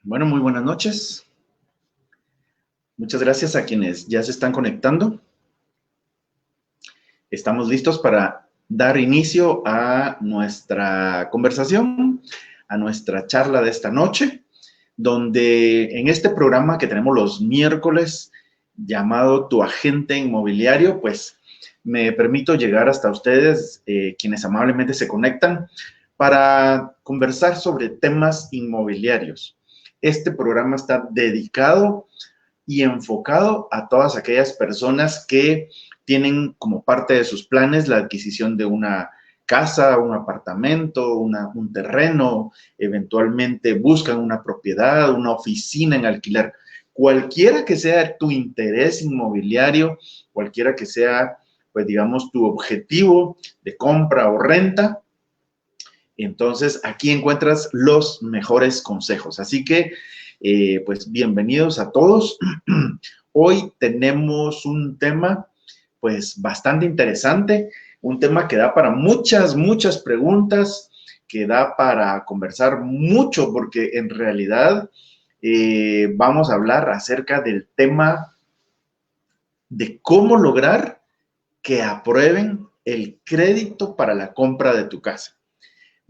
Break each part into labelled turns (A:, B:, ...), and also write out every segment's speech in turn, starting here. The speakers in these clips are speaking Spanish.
A: Bueno, muy buenas noches. Muchas gracias a quienes ya se están conectando. Estamos listos para dar inicio a nuestra conversación, a nuestra charla de esta noche, donde en este programa que tenemos los miércoles, llamado Tu Agente Inmobiliario, pues me permito llegar hasta ustedes, quienes amablemente se conectan, para conversar sobre temas inmobiliarios. Este programa está dedicado y enfocado a todas aquellas personas que tienen como parte de sus planes la adquisición de una casa, un apartamento, un terreno, eventualmente buscan una propiedad, una oficina en alquiler. Cualquiera que sea tu interés inmobiliario, cualquiera que sea, pues digamos, tu objetivo de compra o renta, entonces aquí encuentras los mejores consejos. Así que, pues bienvenidos a todos. Hoy tenemos un tema pues bastante interesante, un tema que da para muchas preguntas, que da para conversar mucho, porque en realidad vamos a hablar acerca del tema de cómo lograr que aprueben el crédito para la compra de tu casa.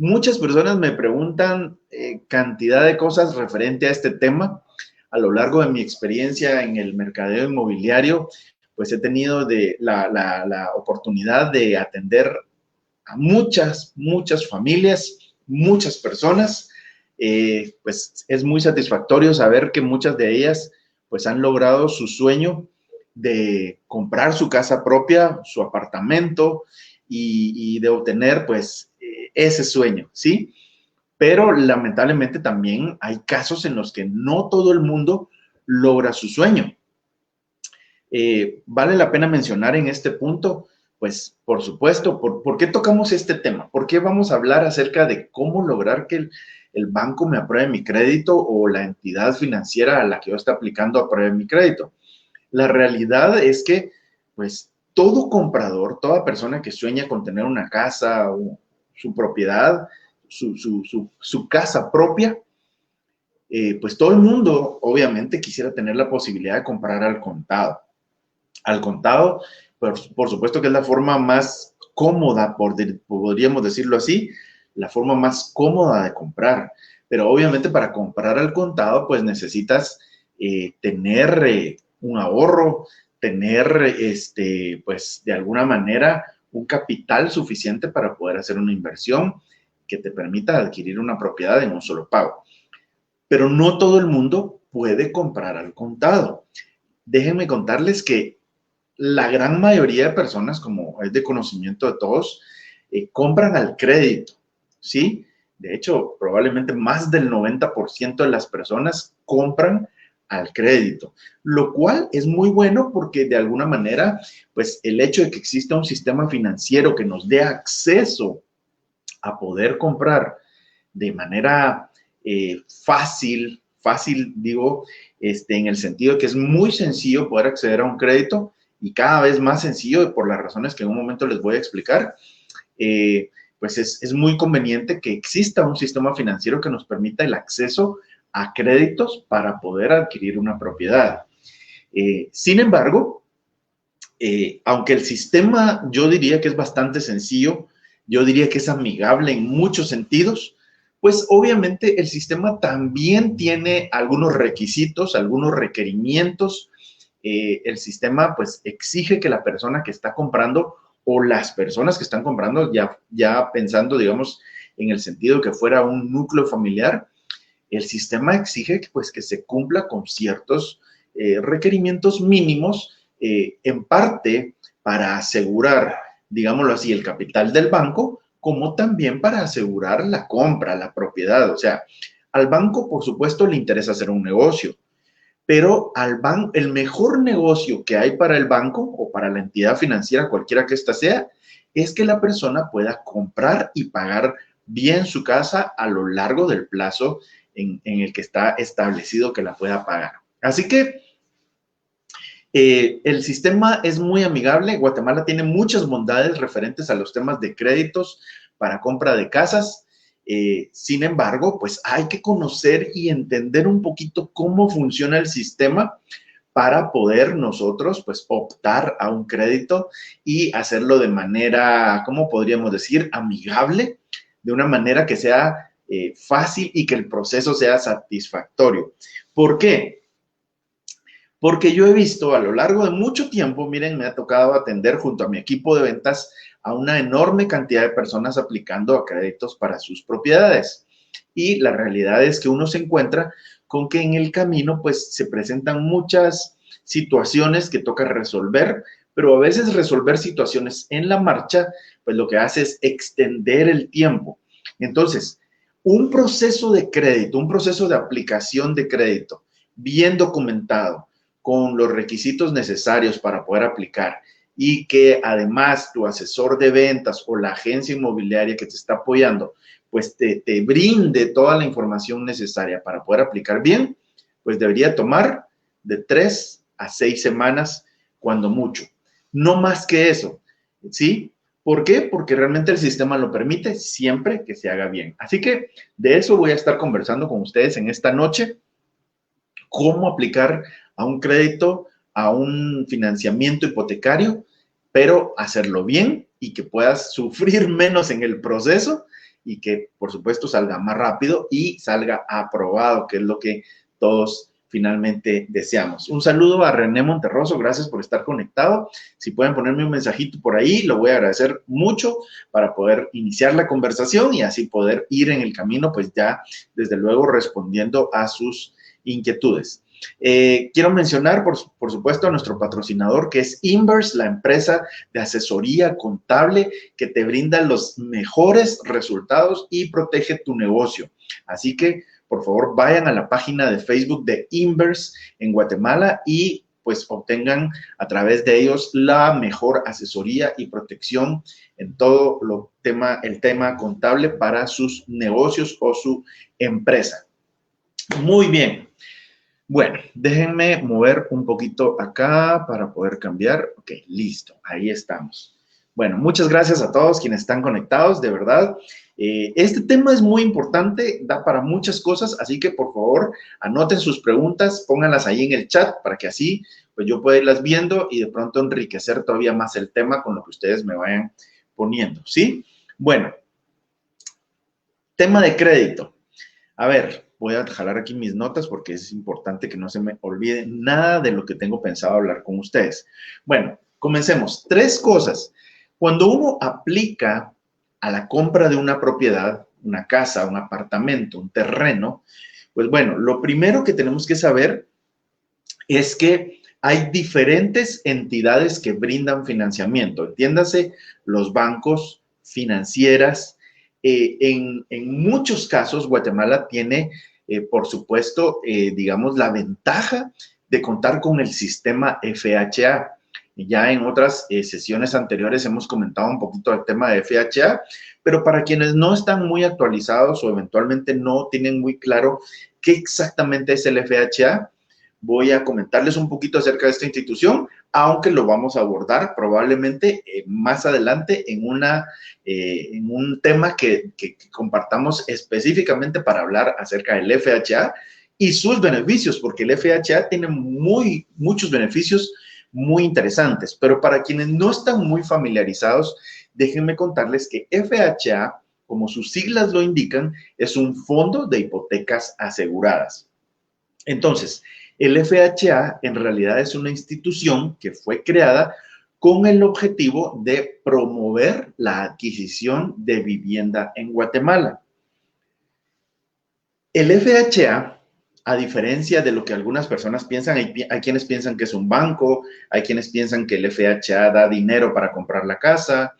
A: Muchas personas me preguntan cantidad de cosas referente a este tema. A lo largo de mi experiencia en el mercadeo inmobiliario, pues he tenido la oportunidad de atender a muchas familias, muchas personas. Pues es muy satisfactorio saber que muchas de ellas pues han logrado su sueño de comprar su casa propia, su apartamento y de obtener pues ese sueño, ¿sí? Pero lamentablemente también hay casos en los que no todo el mundo logra su sueño. Vale la pena mencionar en este punto, pues por supuesto, ¿por qué tocamos este tema? ¿Por qué vamos a hablar acerca de cómo lograr que el banco me apruebe mi crédito o la entidad financiera a la que yo esté aplicando apruebe mi crédito? La realidad es que, pues, todo comprador, toda persona que sueña con tener una casa o su propiedad, su casa propia, pues todo el mundo obviamente quisiera tener la posibilidad de comprar al contado. Al contado, por supuesto que es la forma más cómoda, podríamos decirlo así, la forma más cómoda de comprar. Pero obviamente para comprar al contado, pues necesitas tener un ahorro, tener, pues de alguna manera, un capital suficiente para poder hacer una inversión que te permita adquirir una propiedad en un solo pago. Pero no todo el mundo puede comprar al contado. Déjenme contarles que la gran mayoría de personas, como es de conocimiento de todos, compran al crédito, ¿sí? De hecho, probablemente más del 90% de las personas compran al crédito, lo cual es muy bueno porque de alguna manera, pues el hecho de que exista un sistema financiero que nos dé acceso a poder comprar de manera fácil, digo, en el sentido de que es muy sencillo poder acceder a un crédito y cada vez más sencillo por las razones que en un momento les voy a explicar. Pues es muy conveniente que exista un sistema financiero que nos permita el acceso a créditos para poder adquirir una propiedad. Sin embargo, aunque el sistema yo diría que es bastante sencillo, yo diría que es amigable en muchos sentidos, pues obviamente el sistema también tiene algunos requisitos, algunos requerimientos. El sistema pues exige que la persona que está comprando o las personas que están comprando, ya pensando, digamos, en el sentido de que fuera un núcleo familiar, el sistema exige pues, que se cumpla con ciertos requerimientos mínimos, en parte para asegurar, digámoslo así, el capital del banco, como también para asegurar la compra, la propiedad. O sea, al banco, por supuesto, le interesa hacer un negocio, pero el mejor negocio que hay para el banco o para la entidad financiera, cualquiera que ésta sea, es que la persona pueda comprar y pagar bien su casa a lo largo del plazo en el que está establecido que la pueda pagar. Así que el sistema es muy amigable. Guatemala tiene muchas bondades referentes a los temas de créditos para compra de casas. Sin embargo, pues hay que conocer y entender un poquito cómo funciona el sistema para poder nosotros, pues, optar a un crédito y hacerlo de manera, ¿cómo podríamos decir? Amigable, de una manera que sea fácil y que el proceso sea satisfactorio. ¿Por qué? Porque yo he visto a lo largo de mucho tiempo, miren, me ha tocado atender junto a mi equipo de ventas a una enorme cantidad de personas aplicando a créditos para sus propiedades. Y la realidad es que uno se encuentra con que en el camino pues se presentan muchas situaciones que toca resolver, pero a veces resolver situaciones en la marcha pues lo que hace es extender el tiempo. Entonces, un proceso de crédito, un proceso de aplicación de crédito bien documentado, con los requisitos necesarios para poder aplicar y que además tu asesor de ventas o la agencia inmobiliaria que te está apoyando, pues te brinde toda la información necesaria para poder aplicar bien, pues debería tomar de 3 a 6 semanas, cuando mucho. No más que eso, ¿sí? ¿Por qué? Porque realmente el sistema lo permite siempre que se haga bien. Así que de eso voy a estar conversando con ustedes en esta noche. Cómo aplicar a un crédito, a un financiamiento hipotecario, pero hacerlo bien y que puedas sufrir menos en el proceso y que, por supuesto, salga más rápido y salga aprobado, que es lo que todos finalmente deseamos. Un saludo a René Monterroso, gracias por estar conectado. Si pueden ponerme un mensajito por ahí, lo voy a agradecer mucho para poder iniciar la conversación y así poder ir en el camino, pues ya desde luego respondiendo a sus inquietudes. Quiero mencionar, por supuesto, a nuestro patrocinador, que es Inverse, la empresa de asesoría contable que te brinda los mejores resultados y protege tu negocio. Así que, por favor, vayan a la página de Facebook de Inverse en Guatemala y pues obtengan a través de ellos la mejor asesoría y protección en todo el tema contable para sus negocios o su empresa. Muy bien. Bueno, déjenme mover un poquito acá para poder cambiar. Ok, listo, ahí estamos. Bueno, muchas gracias a todos quienes están conectados, de verdad. Este tema es muy importante, da para muchas cosas, así que por favor anoten sus preguntas, pónganlas ahí en el chat para que así pues yo pueda irlas viendo y de pronto enriquecer todavía más el tema con lo que ustedes me vayan poniendo, ¿sí? Bueno, tema de crédito. A ver, voy a jalar aquí mis notas porque es importante que no se me olvide nada de lo que tengo pensado hablar con ustedes. Bueno, comencemos. 3 cosas. Cuando uno aplica a la compra de una propiedad, una casa, un apartamento, un terreno, pues bueno, lo primero que tenemos que saber es que hay diferentes entidades que brindan financiamiento. Entiéndase, los bancos, financieras. En muchos casos, Guatemala tiene por supuesto, digamos, la ventaja de contar con el sistema FHA. Ya en otras sesiones anteriores hemos comentado un poquito el tema de FHA, pero para quienes no están muy actualizados o eventualmente no tienen muy claro qué exactamente es el FHA, voy a comentarles un poquito acerca de esta institución, aunque lo vamos a abordar probablemente más adelante en un tema que compartamos específicamente para hablar acerca del FHA y sus beneficios, porque el FHA tiene muchos beneficios muy interesantes, pero para quienes no están muy familiarizados, déjenme contarles que FHA, como sus siglas lo indican, es un fondo de hipotecas aseguradas. Entonces, el FHA en realidad es una institución que fue creada con el objetivo de promover la adquisición de vivienda en Guatemala. El FHA, a diferencia de lo que algunas personas piensan, hay quienes piensan que es un banco, hay quienes piensan que el FHA da dinero para comprar la casa.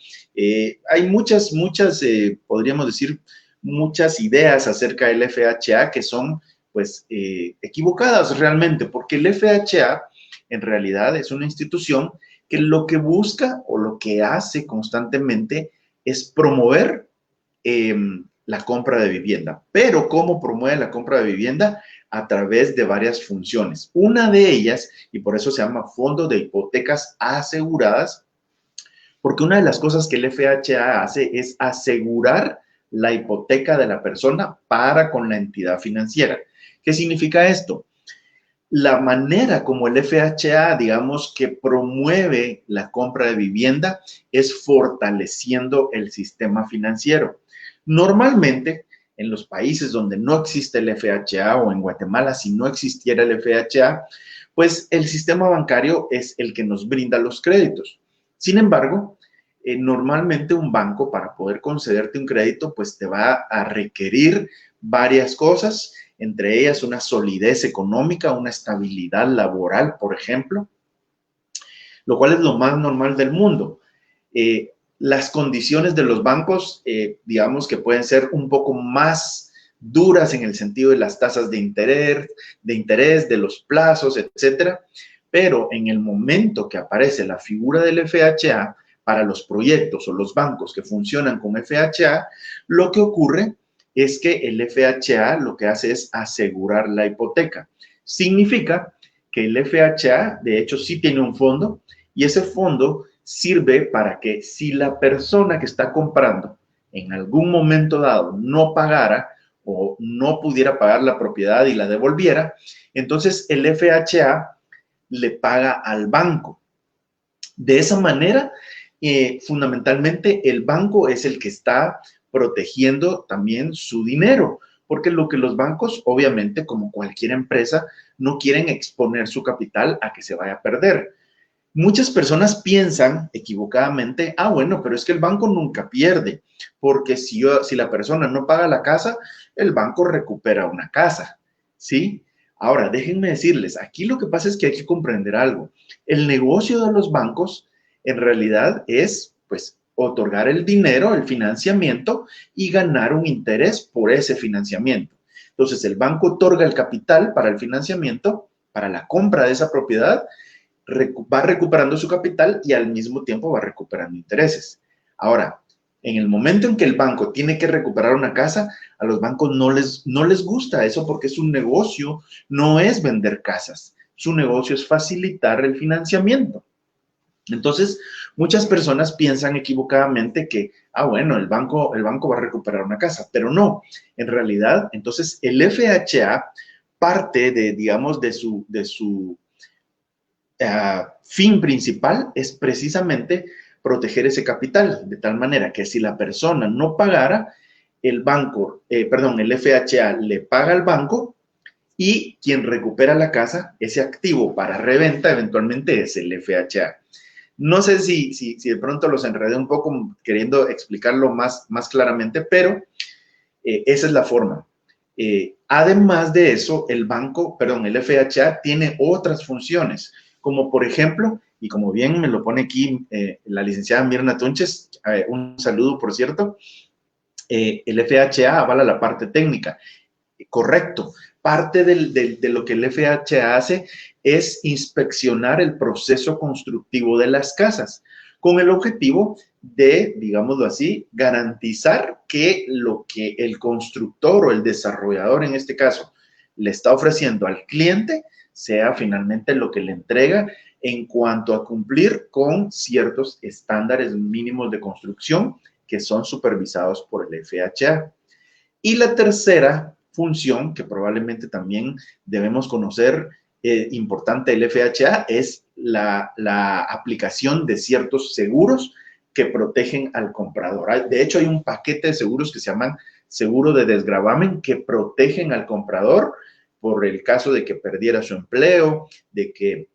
A: Hay muchas, podríamos decir, muchas ideas acerca del FHA que son, pues, equivocadas realmente, porque el FHA en realidad es una institución que lo que busca o lo que hace constantemente es promover la compra de vivienda. Pero ¿cómo promueve la compra de vivienda? A través de varias funciones. Una de ellas, y por eso se llama Fondo de Hipotecas Aseguradas, porque una de las cosas que el FHA hace es asegurar la hipoteca de la persona para con la entidad financiera. ¿Qué significa esto? La manera como el FHA, digamos, que promueve la compra de vivienda es fortaleciendo el sistema financiero. Normalmente, en los países donde no existe el FHA o en Guatemala, si no existiera el FHA, pues el sistema bancario es el que nos brinda los créditos. Sin embargo, normalmente un banco para poder concederte un crédito, pues te va a requerir varias cosas, entre ellas una solidez económica, una estabilidad laboral, por ejemplo, lo cual es lo más normal del mundo. Las condiciones de los bancos, digamos que pueden ser un poco más duras en el sentido de las tasas de interés, de los plazos, etcétera, pero en el momento que aparece la figura del FHA para los proyectos o los bancos que funcionan con FHA, lo que ocurre es que el FHA lo que hace es asegurar la hipoteca. Significa que el FHA, de hecho, sí tiene un fondo y ese fondo sirve para que si la persona que está comprando en algún momento dado no pagara o no pudiera pagar la propiedad y la devolviera, entonces el FHA le paga al banco. De esa manera, fundamentalmente, el banco es el que está protegiendo también su dinero, porque lo que los bancos, obviamente, como cualquier empresa, no quieren exponer su capital a que se vaya a perder. Muchas personas piensan equivocadamente, bueno, pero es que el banco nunca pierde, porque si la persona no paga la casa, el banco recupera una casa, ¿sí? Ahora, déjenme decirles, aquí lo que pasa es que hay que comprender algo. El negocio de los bancos en realidad es, pues, otorgar el dinero, el financiamiento y ganar un interés por ese financiamiento. Entonces, el banco otorga el capital para el financiamiento, para la compra de esa propiedad, va recuperando su capital y al mismo tiempo va recuperando intereses. Ahora, en el momento en que el banco tiene que recuperar una casa, a los bancos no les gusta eso porque su negocio no es vender casas. Su negocio es facilitar el financiamiento. Entonces, muchas personas piensan equivocadamente que, bueno, el banco va a recuperar una casa, pero no. En realidad, entonces, el FHA parte de, digamos, de su fin principal es precisamente proteger ese capital, de tal manera que si la persona no pagara, el FHA le paga al banco y quien recupera la casa, ese activo para reventa, eventualmente es el FHA. No sé si de pronto los enredé un poco queriendo explicarlo más claramente, pero esa es la forma. Además de eso, el FHA tiene otras funciones, como por ejemplo, y como bien me lo pone aquí la licenciada Mirna Tunches, un saludo por cierto, el FHA avala la parte técnica. correcto. Parte de lo que el FHA hace es inspeccionar el proceso constructivo de las casas, con el objetivo de, digámoslo así, garantizar que lo que el constructor o el desarrollador, en este caso, le está ofreciendo al cliente, sea finalmente lo que le entrega en cuanto a cumplir con ciertos estándares mínimos de construcción que son supervisados por el FHA. Y la tercera función, que probablemente también debemos conocer, importante del FHA, es la aplicación de ciertos seguros que protegen al comprador. De hecho, hay un paquete de seguros que se llaman seguro de desgravamen que protegen al comprador por el caso de que perdiera su empleo, de que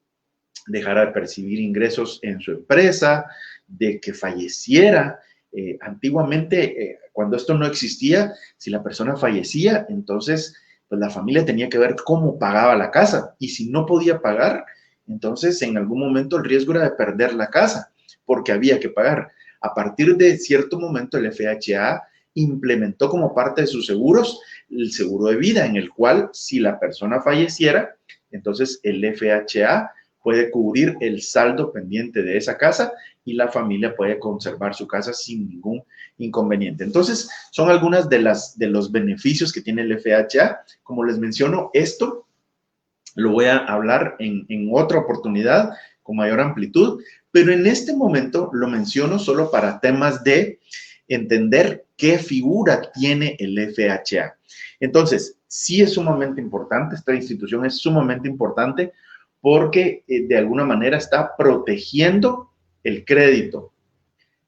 A: dejara de percibir ingresos en su empresa, de que falleciera. Antiguamente, cuando esto no existía, si la persona fallecía, entonces pues la familia tenía que ver cómo pagaba la casa. Y si no podía pagar, entonces en algún momento el riesgo era de perder la casa, porque había que pagar. A partir de cierto momento, el FHA implementó como parte de sus seguros el seguro de vida, en el cual si la persona falleciera, entonces el FHA puede cubrir el saldo pendiente de esa casa y la familia puede conservar su casa sin ningún inconveniente. Entonces, son algunas de los beneficios que tiene el FHA. Como les menciono, esto lo voy a hablar en otra oportunidad con mayor amplitud, pero en este momento lo menciono solo para temas de entender qué figura tiene el FHA. Entonces, sí es sumamente importante, esta institución es sumamente importante porque de alguna manera está protegiendo el crédito,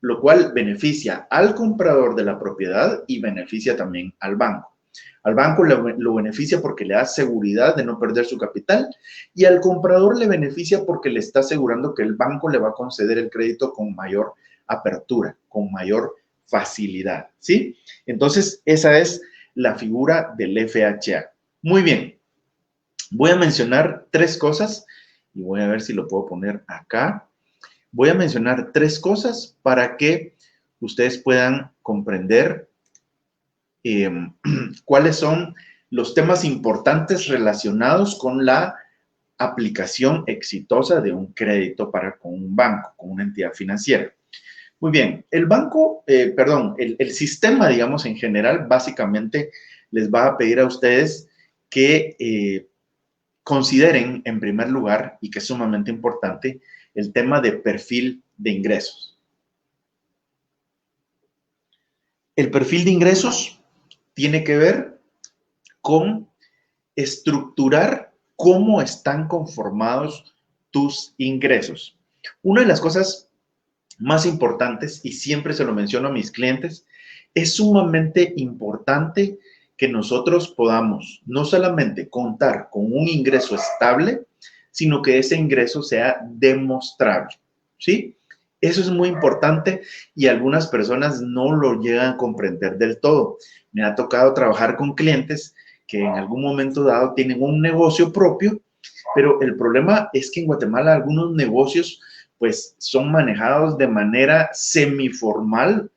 A: lo cual beneficia al comprador de la propiedad y beneficia también al banco. Al banco lo beneficia porque le da seguridad de no perder su capital y al comprador le beneficia porque le está asegurando que el banco le va a conceder el crédito con mayor apertura, con mayor facilidad, ¿sí? Entonces, esa es la figura del FHA. Muy bien. Voy a mencionar tres cosas y voy a ver si lo puedo poner acá. Voy a mencionar tres cosas para que ustedes puedan comprender cuáles son los temas importantes relacionados con la aplicación exitosa de un crédito con un banco, con una entidad financiera. Muy bien, el banco, el sistema, digamos, en general, básicamente les va a pedir a ustedes que consideren, en primer lugar, y que es sumamente importante, el tema de perfil de ingresos. El perfil de ingresos tiene que ver con estructurar cómo están conformados tus ingresos. Una de las cosas más importantes, y siempre se lo menciono a mis clientes, es sumamente importante que nosotros podamos no solamente contar con un ingreso estable, sino que ese ingreso sea demostrable, ¿sí? Eso es muy importante y algunas personas no lo llegan a comprender del todo. Me ha tocado trabajar con clientes que en algún momento dado tienen un negocio propio, pero el problema es que en Guatemala algunos negocios pues son manejados de manera semiformal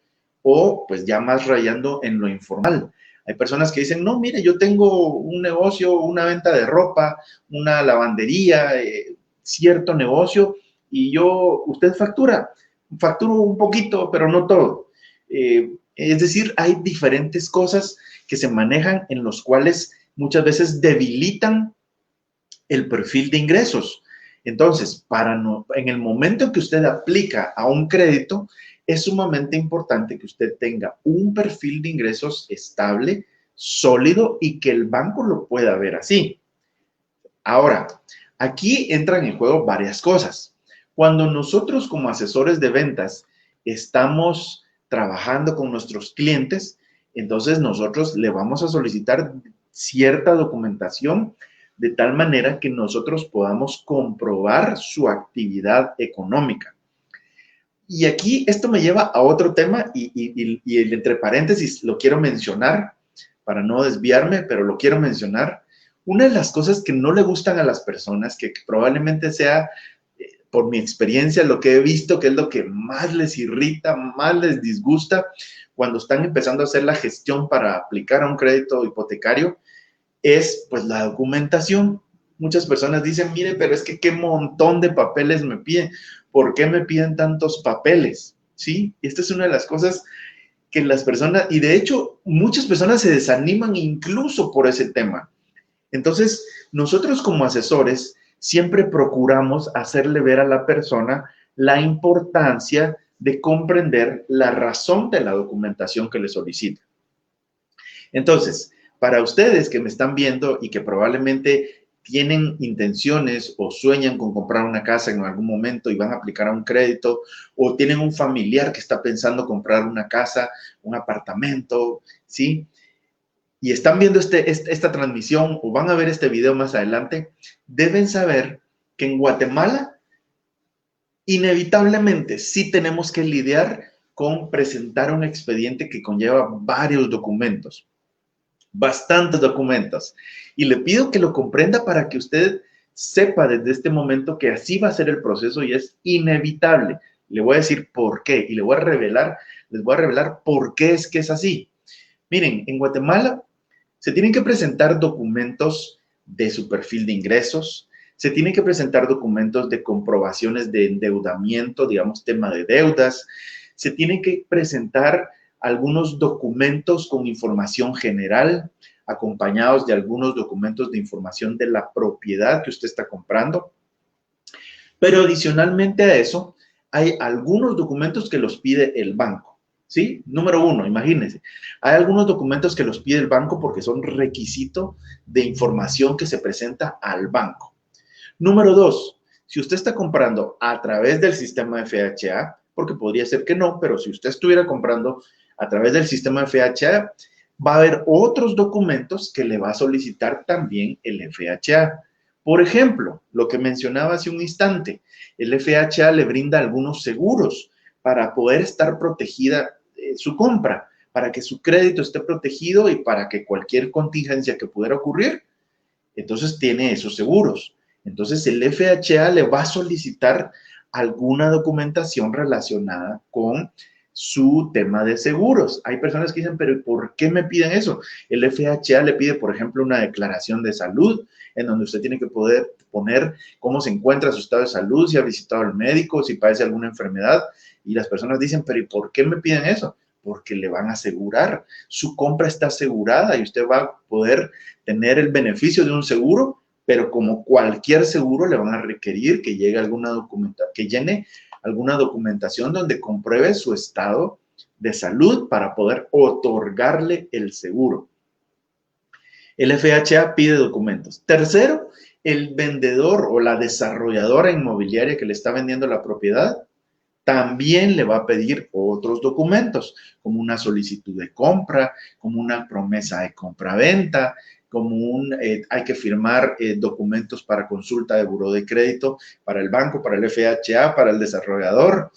A: o pues ya más rayando en lo informal. Hay personas que dicen, no, mire, yo tengo un negocio, una venta de ropa, una lavandería, cierto negocio, y usted facturo un poquito, pero no todo. Es decir, hay diferentes cosas que se manejan en los cuales muchas veces debilitan el perfil de ingresos. Entonces, en el momento en que usted aplica a un crédito, es sumamente importante que usted tenga un perfil de ingresos estable, sólido y que el banco lo pueda ver así. Ahora, aquí entran en juego varias cosas. Cuando nosotros como asesores de ventas estamos trabajando con nuestros clientes, entonces nosotros le vamos a solicitar cierta documentación de tal manera que nosotros podamos comprobar su actividad económica. Y aquí esto me lleva a otro tema y entre paréntesis lo quiero mencionar para no desviarme, pero lo quiero mencionar. Una de las cosas que no le gustan a las personas, que probablemente sea por mi experiencia, lo que he visto, que es lo que más les irrita, más les disgusta cuando están empezando a hacer la gestión para aplicar a un crédito hipotecario, es pues la documentación. Muchas personas dicen, mire, pero es que qué montón de papeles me piden. ¿Por qué me piden tantos papeles? ¿Sí? Esta es una de las cosas que las personas, y de hecho muchas personas se desaniman incluso por ese tema. Entonces, nosotros como asesores siempre procuramos hacerle ver a la persona la importancia de comprender la razón de la documentación que le solicita. Entonces, para ustedes que me están viendo y que probablemente tienen intenciones o sueñan con comprar una casa en algún momento y van a aplicar a un crédito, o tienen un familiar que está pensando comprar una casa, un apartamento, ¿sí? Y están viendo esta transmisión o van a ver este video más adelante, deben saber que en Guatemala inevitablemente sí tenemos que lidiar con presentar un expediente que conlleva varios documentos, bastantes documentos. Y le pido que lo comprenda para que usted sepa desde este momento que así va a ser el proceso y es inevitable. Le voy a decir por qué y les voy a revelar por qué es que es así. Miren, en Guatemala se tienen que presentar documentos de su perfil de ingresos, se tienen que presentar documentos de comprobaciones de endeudamiento, digamos, tema de deudas, se tienen que presentar algunos documentos con información general, acompañados de algunos documentos de información de la propiedad que usted está comprando. Pero adicionalmente a eso, hay algunos documentos que los pide el banco. ¿Sí? Número uno, imagínense, hay algunos documentos que los pide el banco porque son requisito de información que se presenta al banco. Número dos, si usted está comprando a través del sistema FHA, porque podría ser que no, pero si usted estuviera comprando a través del sistema FHA, va a haber otros documentos que le va a solicitar también el FHA. Por ejemplo, lo que mencionaba hace un instante, el FHA le brinda algunos seguros para poder estar protegida su compra, para que su crédito esté protegido y para que cualquier contingencia que pudiera ocurrir, entonces tiene esos seguros. Entonces el FHA le va a solicitar alguna documentación relacionada con su tema de seguros. Hay personas que dicen, pero ¿por qué me piden eso? El FHA le pide, por ejemplo, una declaración de salud en donde usted tiene que poder poner cómo se encuentra su estado de salud, si ha visitado al médico, si padece alguna enfermedad. Y las personas dicen, pero ¿y por qué me piden eso? Porque le van a asegurar. Su compra está asegurada y usted va a poder tener el beneficio de un seguro, pero como cualquier seguro le van a requerir que llegue que llene alguna documentación donde compruebe su estado de salud para poder otorgarle el seguro. El FHA pide documentos. Tercero, el vendedor o la desarrolladora inmobiliaria que le está vendiendo la propiedad también le va a pedir otros documentos, como una solicitud de compra, como una promesa de compra-venta, como hay que firmar documentos para consulta de buró de crédito para el banco, para el FHA, para el desarrollador.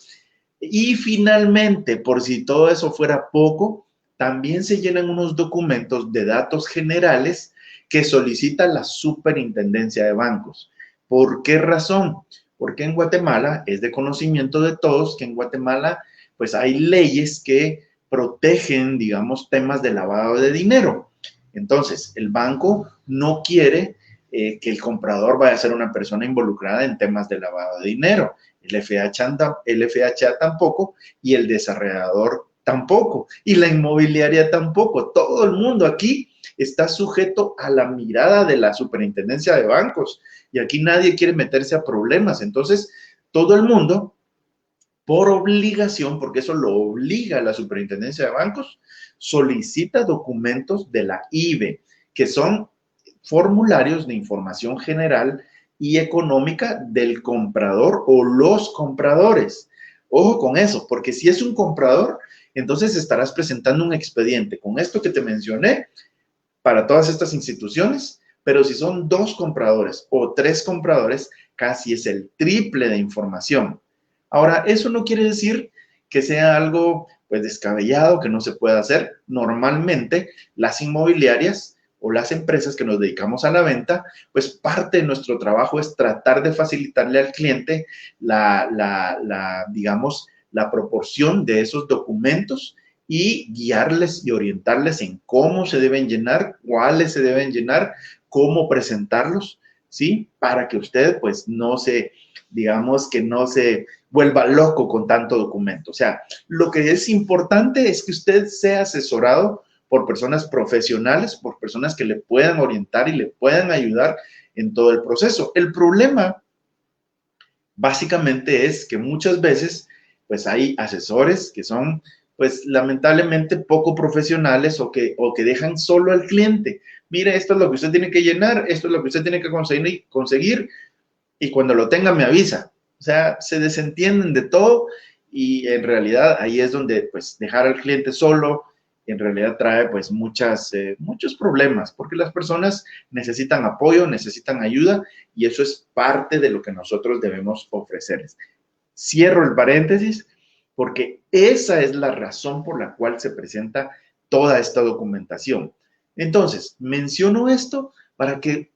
A: Y finalmente, por si todo eso fuera poco, también se llenan unos documentos de datos generales que solicita la Superintendencia de Bancos. ¿Por qué razón? Porque en Guatemala es de conocimiento de todos que en Guatemala pues hay leyes que protegen, digamos, temas de lavado de dinero. Entonces, el banco no quiere que el comprador vaya a ser una persona involucrada en temas de lavado de dinero. El FHA tampoco y el desarrollador tampoco y la inmobiliaria tampoco. Todo el mundo aquí está sujeto a la mirada de la Superintendencia de Bancos y aquí nadie quiere meterse a problemas. Entonces, todo el mundo, por obligación, porque eso lo obliga a la Superintendencia de Bancos, solicita documentos de la IBE, que son formularios de información general y económica del comprador o los compradores. Ojo con eso, porque si es un comprador, entonces estarás presentando un expediente con esto que te mencioné para todas estas instituciones, pero si son 2 compradores o 3 compradores, casi es el triple de información. Ahora, eso no quiere decir que sea algo pues descabellado, que no se pueda hacer. Normalmente, las inmobiliarias o las empresas que nos dedicamos a la venta, pues parte de nuestro trabajo es tratar de facilitarle al cliente digamos, la proporción de esos documentos y guiarles y orientarles en cómo se deben llenar, cuáles se deben llenar, cómo presentarlos, ¿sí? Para que usted, pues, no se, digamos, que no se vuelva loco con tanto documento. O sea, lo que es importante es que usted sea asesorado por personas profesionales, por personas que le puedan orientar y le puedan ayudar en todo el proceso. El problema básicamente es que muchas veces pues hay asesores que son pues lamentablemente poco profesionales o que dejan solo al cliente. Mire, esto es lo que usted tiene que llenar, esto es lo que usted tiene que conseguir y cuando lo tenga me avisa. O sea, se desentienden de todo y en realidad ahí es donde pues dejar al cliente solo en realidad trae pues muchos problemas porque las personas necesitan apoyo, necesitan ayuda y eso es parte de lo que nosotros debemos ofrecerles. Cierro el paréntesis porque esa es la razón por la cual se presenta toda esta documentación. Entonces, menciono esto para que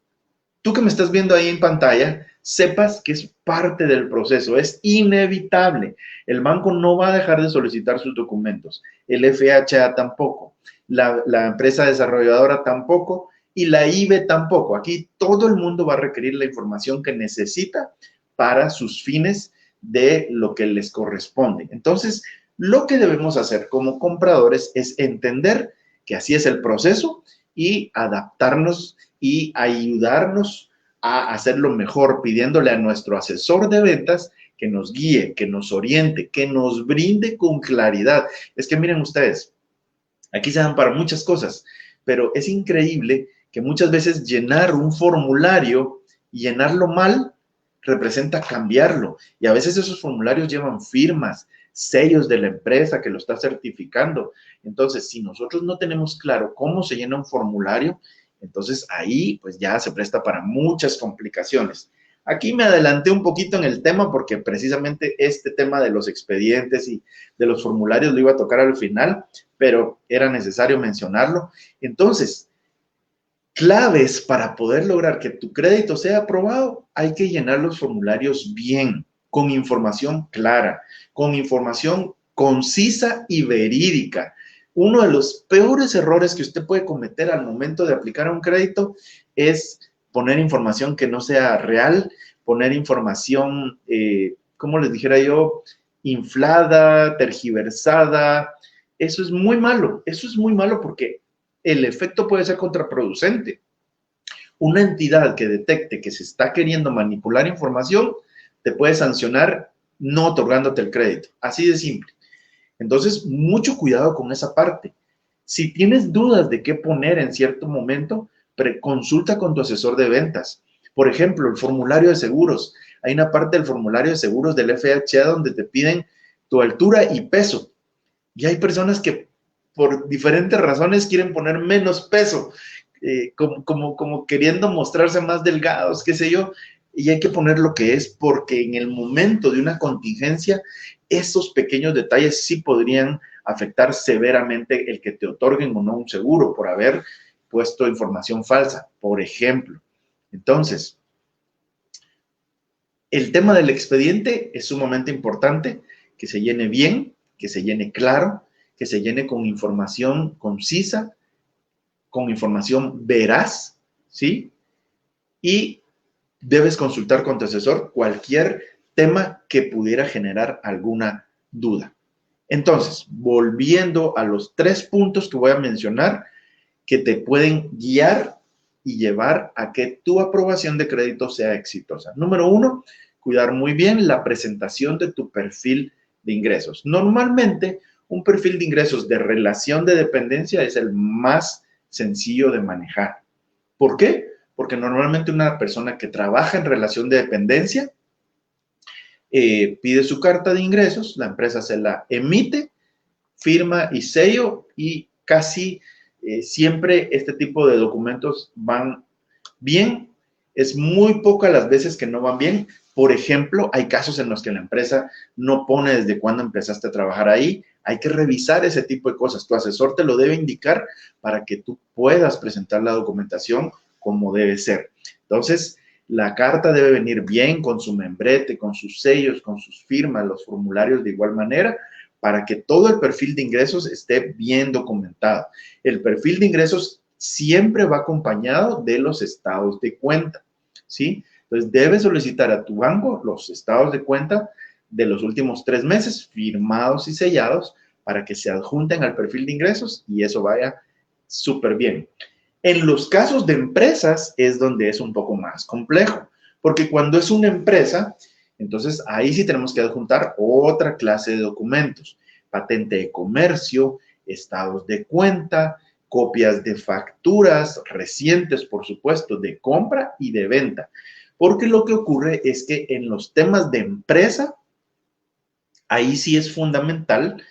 A: tú que me estás viendo ahí en pantalla, sepas que es parte del proceso, es inevitable. El banco no va a dejar de solicitar sus documentos, el FHA tampoco, la empresa desarrolladora tampoco y la IBE tampoco. Aquí todo el mundo va a requerir la información que necesita para sus fines de lo que les corresponde. Entonces, lo que debemos hacer como compradores es entender que así es el proceso y adaptarnos y ayudarnos a hacerlo mejor, pidiéndole a nuestro asesor de ventas que nos guíe, que nos oriente, que nos brinde con claridad. Es que miren ustedes, aquí se dan para muchas cosas, pero es increíble que muchas veces llenar un formulario y llenarlo mal representa cambiarlo. Y a veces esos formularios llevan firmas, sellos de la empresa que lo está certificando. Entonces, si nosotros no tenemos claro cómo se llena un formulario, entonces ahí pues ya se presta para muchas complicaciones. Aquí me adelanté un poquito en el tema porque precisamente este tema de los expedientes y de los formularios lo iba a tocar al final, pero era necesario mencionarlo. Entonces, claves para poder lograr que tu crédito sea aprobado, hay que llenar los formularios bien, con información clara, con información concisa y verídica. Uno de los peores errores que usted puede cometer al momento de aplicar a un crédito es poner información que no sea real, poner información, como les dijera yo, inflada, tergiversada. Eso es muy malo porque el efecto puede ser contraproducente. Una entidad que detecte que se está queriendo manipular información te puede sancionar no otorgándote el crédito. Así de simple. Entonces, mucho cuidado con esa parte. Si tienes dudas de qué poner en cierto momento, consulta con tu asesor de ventas. Por ejemplo, el formulario de seguros. Hay una parte del formulario de seguros del FHA donde te piden tu altura y peso. Y hay personas que por diferentes razones quieren poner menos peso, como queriendo mostrarse más delgados, qué sé yo, y hay que poner lo que es porque en el momento de una contingencia, esos pequeños detalles sí podrían afectar severamente el que te otorguen o no un seguro por haber puesto información falsa, por ejemplo. Entonces, el tema del expediente es sumamente importante, que se llene bien, que se llene claro, que se llene con información concisa, con información veraz, ¿sí? Y debes consultar con tu asesor cualquier tema que pudiera generar alguna duda. Entonces, volviendo a los 3 puntos que voy a mencionar que te pueden guiar y llevar a que tu aprobación de crédito sea exitosa. Número 1, cuidar muy bien la presentación de tu perfil de ingresos. Normalmente, un perfil de ingresos de relación de dependencia es el más sencillo de manejar. ¿Por qué? Porque normalmente una persona que trabaja en relación de dependencia pide su carta de ingresos, la empresa se la emite, firma y sello y casi siempre este tipo de documentos van bien. Es muy pocas las veces que no van bien. Por ejemplo, hay casos en los que la empresa no pone desde cuándo empezaste a trabajar ahí. Hay que revisar ese tipo de cosas. Tu asesor te lo debe indicar para que tú puedas presentar la documentación como debe ser. Entonces, la carta debe venir bien con su membrete, con sus sellos, con sus firmas, los formularios de igual manera, para que todo el perfil de ingresos esté bien documentado. El perfil de ingresos siempre va acompañado de los estados de cuenta, ¿sí? Entonces, debes solicitar a tu banco los estados de cuenta de los últimos 3 meses, firmados y sellados, para que se adjunten al perfil de ingresos y eso vaya súper bien. En los casos de empresas es donde es un poco más complejo, porque cuando es una empresa, entonces ahí sí tenemos que adjuntar otra clase de documentos: patente de comercio, estados de cuenta, copias de facturas recientes, por supuesto, de compra y de venta. Porque lo que ocurre es que en los temas de empresa, ahí sí es fundamental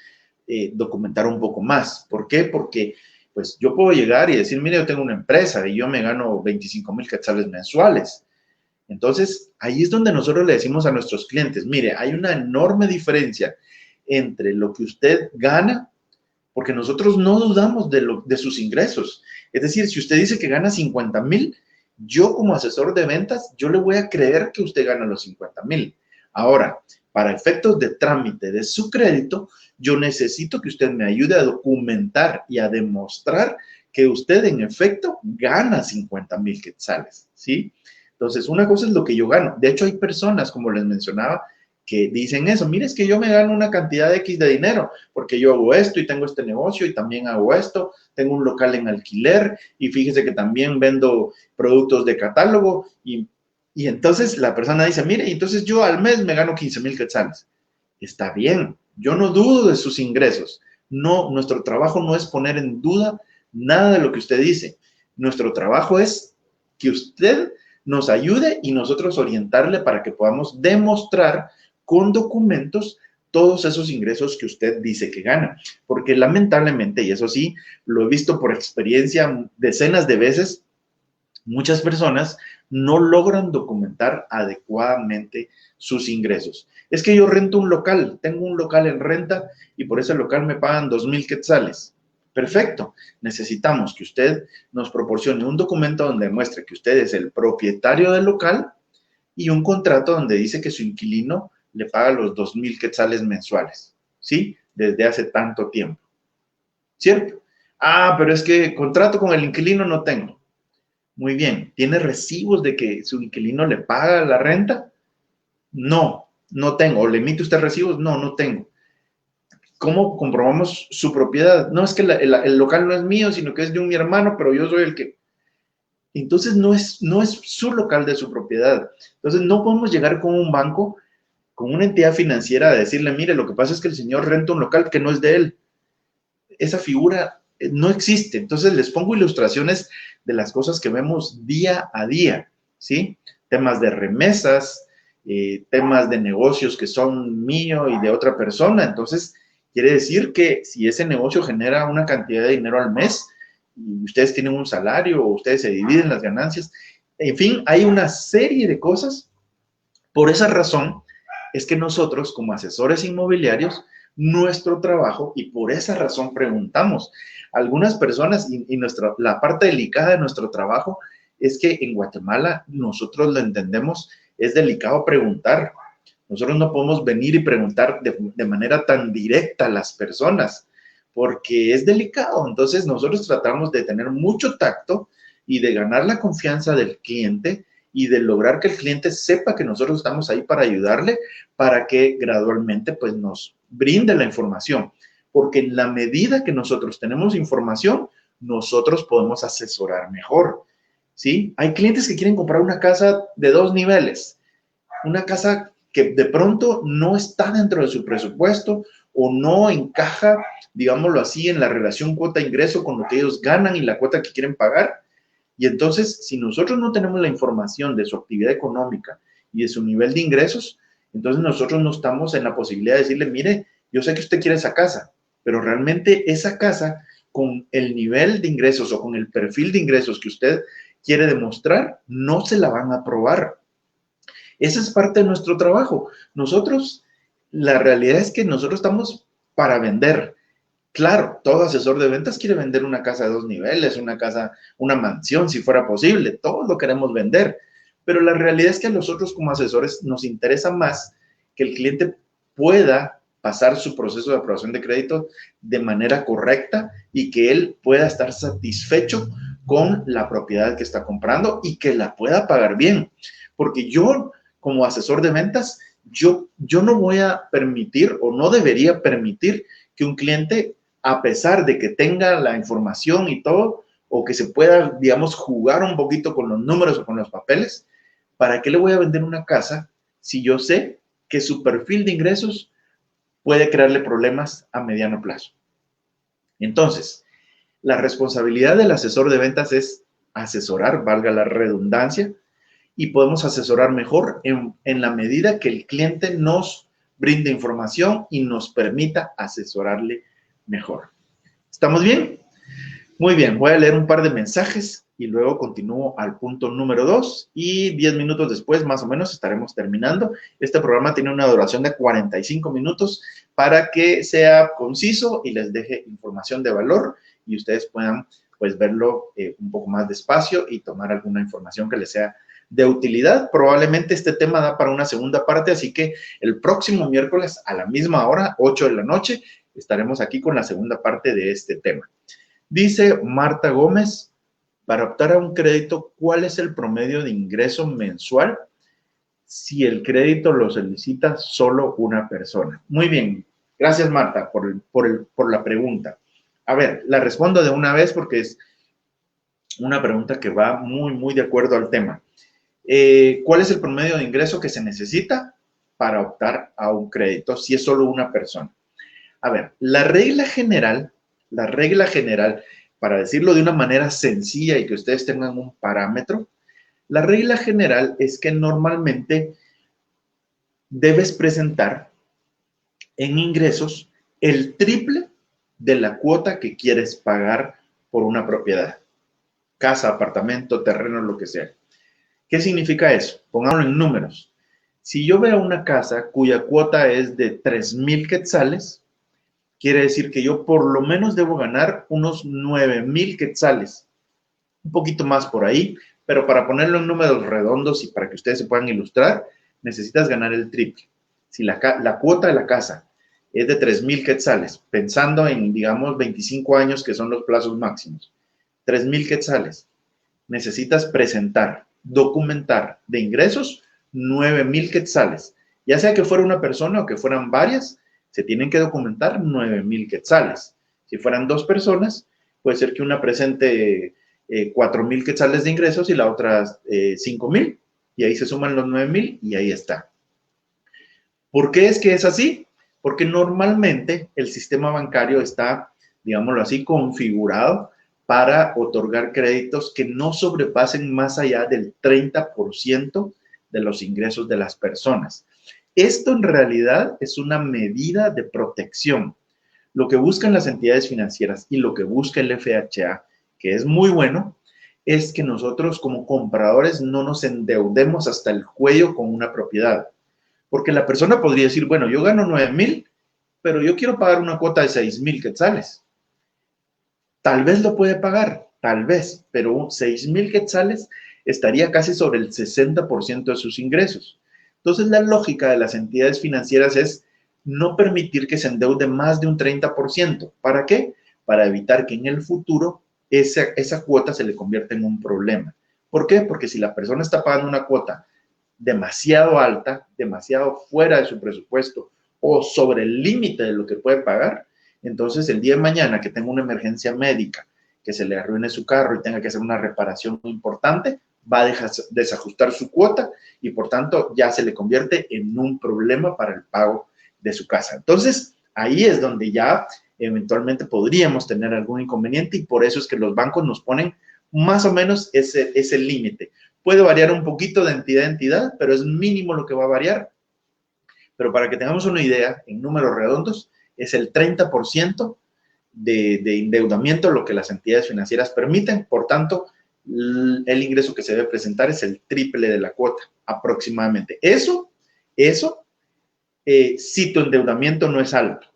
A: documentar un poco más. ¿Por qué? Porque pues yo puedo llegar y decir, mire, yo tengo una empresa y yo me gano 25,000 quetzales mensuales. Entonces, ahí es donde nosotros le decimos a nuestros clientes, mire, hay una enorme diferencia entre lo que usted gana, porque nosotros no dudamos de sus ingresos. Es decir, si usted dice que gana 50,000, yo como asesor de ventas, yo le voy a creer que usted gana los 50,000. Ahora, para efectos de trámite de su crédito, yo necesito que usted me ayude a documentar y a demostrar que usted en efecto gana 50,000 quetzales, ¿sí? Entonces, una cosa es lo que yo gano. De hecho, hay personas, como les mencionaba, que dicen eso. Mire, es que yo me gano una cantidad X de dinero porque yo hago esto y tengo este negocio y también hago esto. Tengo un local en alquiler y fíjese que también vendo productos de catálogo y entonces la persona dice, mire, entonces yo al mes me gano 15,000 quetzales. Está bien, yo no dudo de sus ingresos. No, nuestro trabajo no es poner en duda nada de lo que usted dice. Nuestro trabajo es que usted nos ayude y nosotros orientarle para que podamos demostrar con documentos todos esos ingresos que usted dice que gana. Porque lamentablemente, y eso sí, lo he visto por experiencia decenas de veces, muchas personas no logran documentar adecuadamente sus ingresos. Es que yo rento un local, tengo un local en renta y por ese local me pagan 2,000 quetzales. Perfecto. Necesitamos que usted nos proporcione un documento donde muestre que usted es el propietario del local y un contrato donde dice que su inquilino le paga los 2,000 quetzales mensuales, ¿sí? Desde hace tanto tiempo, ¿cierto? Ah, pero es que contrato con el inquilino no tengo. Muy bien, ¿tiene recibos de que su inquilino le paga la renta? No, no tengo. ¿O le emite usted recibos? No, no tengo. ¿Cómo comprobamos su propiedad? No, es que el local no es mío, sino que es de mi hermano, pero yo soy el que... Entonces no es su local de su propiedad. Entonces no podemos llegar con un banco, con una entidad financiera a decirle, mire, lo que pasa es que el señor renta un local que no es de él. Esa figura no existe. Entonces les pongo ilustraciones de las cosas que vemos día a día, ¿sí? Temas de remesas, temas de negocios que son mío y de otra persona. Entonces, quiere decir que si ese negocio genera una cantidad de dinero al mes y ustedes tienen un salario o ustedes se dividen las ganancias, en fin, hay una serie de cosas. Por esa razón es que nosotros como asesores inmobiliarios, nuestro trabajo, y por esa razón preguntamos, algunas personas, la parte delicada de nuestro trabajo es que en Guatemala nosotros lo entendemos, es delicado preguntar. Nosotros no podemos venir y preguntar de manera tan directa a las personas, porque es delicado. Entonces nosotros tratamos de tener mucho tacto y de ganar la confianza del cliente y de lograr que el cliente sepa que nosotros estamos ahí para ayudarle, para que gradualmente pues nos brinde la información. Porque en la medida que nosotros tenemos información, nosotros podemos asesorar mejor, ¿sí? Hay clientes que quieren comprar una casa de 2 niveles, una casa que de pronto no está dentro de su presupuesto o no encaja, digámoslo así, en la relación cuota-ingreso con lo que ellos ganan y la cuota que quieren pagar. Y entonces, si nosotros no tenemos la información de su actividad económica y de su nivel de ingresos, entonces nosotros no estamos en la posibilidad de decirle, mire, yo sé que usted quiere esa casa, pero realmente esa casa con el nivel de ingresos o con el perfil de ingresos que usted quiere demostrar, no se la van a aprobar. Esa es parte de nuestro trabajo. Nosotros, la realidad es que nosotros estamos para vender. Claro, todo asesor de ventas quiere vender una casa de 2 niveles, una casa, una mansión, si fuera posible. Todos lo queremos vender. Pero la realidad es que a nosotros como asesores nos interesa más que el cliente pueda pasar su proceso de aprobación de crédito de manera correcta y que él pueda estar satisfecho con la propiedad que está comprando y que la pueda pagar bien. Porque yo, como asesor de ventas, yo no voy a permitir o no debería permitir que un cliente, a pesar de que tenga la información y todo, o que se pueda, digamos, jugar un poquito con los números o con los papeles, ¿para qué le voy a vender una casa si yo sé que su perfil de ingresos puede crearle problemas a mediano plazo? Entonces, la responsabilidad del asesor de ventas es asesorar, valga la redundancia, y podemos asesorar mejor en la medida que el cliente nos brinde información y nos permita asesorarle mejor. ¿Estamos bien? Muy bien, voy a leer un par de mensajes y luego continúo al punto número 2 y 10 minutos después, más o menos, estaremos terminando. Este programa tiene una duración de 45 minutos para que sea conciso y les deje información de valor y ustedes puedan, pues, verlo un poco más despacio y tomar alguna información que les sea de utilidad. Probablemente este tema da para una segunda parte, así que el próximo miércoles a la misma hora, 8 de la noche, estaremos aquí con la segunda parte de este tema. Dice Marta Gómez, para optar a un crédito, ¿cuál es el promedio de ingreso mensual si el crédito lo solicita solo una persona? Muy bien, gracias Marta por la pregunta. A ver, la respondo de una vez porque es una pregunta que va muy de acuerdo al tema. ¿Cuál es el promedio de ingreso que se necesita para optar a un crédito si es solo una persona? A ver, la regla general, para decirlo de una manera sencilla y que ustedes tengan un parámetro, la regla general es que normalmente debes presentar en ingresos el triple de la cuota que quieres pagar por una propiedad. Casa, apartamento, terreno, lo que sea. ¿Qué significa eso? Pongámoslo en números. Si yo veo una casa cuya cuota es de 3,000 quetzales, quiere decir que yo por lo menos debo ganar unos 9,000 quetzales. Un poquito más por ahí, pero para ponerlo en números redondos y para que ustedes se puedan ilustrar, necesitas ganar el triple. Si la cuota de la casa es de 3,000 quetzales, pensando en, digamos, 25 años que son los plazos máximos, 3,000 quetzales, necesitas presentar, documentar de ingresos 9,000 quetzales. Ya sea que fuera una persona o que fueran varias, se tienen que documentar 9,000 quetzales. Si fueran dos personas, puede ser que una presente 4,000 quetzales de ingresos y la otra 5,000. Y ahí se suman los 9,000 y ahí está. ¿Por qué es que es así? Porque normalmente el sistema bancario está, digámoslo así, configurado para otorgar créditos que no sobrepasen más allá del 30% de los ingresos de las personas. Esto en realidad es una medida de protección. Lo que buscan las entidades financieras y lo que busca el FHA, que es muy bueno, es que nosotros como compradores no nos endeudemos hasta el cuello con una propiedad. Porque la persona podría decir, bueno, yo gano 9,000, pero yo quiero pagar una cuota de 6,000 quetzales. Tal vez lo puede pagar, tal vez, pero 6,000 quetzales estaría casi sobre el 60% de sus ingresos. Entonces, la lógica de las entidades financieras es no permitir que se endeude más de un 30%. ¿Para qué? Para evitar que en el futuro esa cuota se le convierta en un problema. ¿Por qué? Porque si la persona está pagando una cuota demasiado alta, demasiado fuera de su presupuesto o sobre el límite de lo que puede pagar, entonces el día de mañana que tenga una emergencia médica, que se le arruine su carro y tenga que hacer una reparación muy importante, va a desajustar su cuota y por tanto ya se le convierte en un problema para el pago de su casa. Entonces, ahí es donde ya eventualmente podríamos tener algún inconveniente y por eso es que los bancos nos ponen más o menos ese límite. Puede variar un poquito de entidad a entidad, pero es mínimo lo que va a variar. Pero para que tengamos una idea, en números redondos, es el 30% de endeudamiento lo que las entidades financieras permiten. Por tanto, el ingreso que se debe presentar es el triple de la cuota, aproximadamente. Eso, si tu endeudamiento no es alto.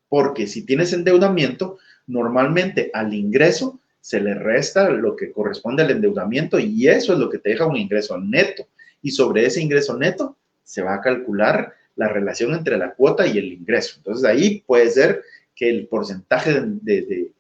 A: Porque si tienes endeudamiento, normalmente al ingreso se le resta lo que corresponde al endeudamiento y eso es lo que te deja un ingreso neto. Y sobre ese ingreso neto se va a calcular la relación entre la cuota y el ingreso. Entonces, ahí puede ser que el porcentaje de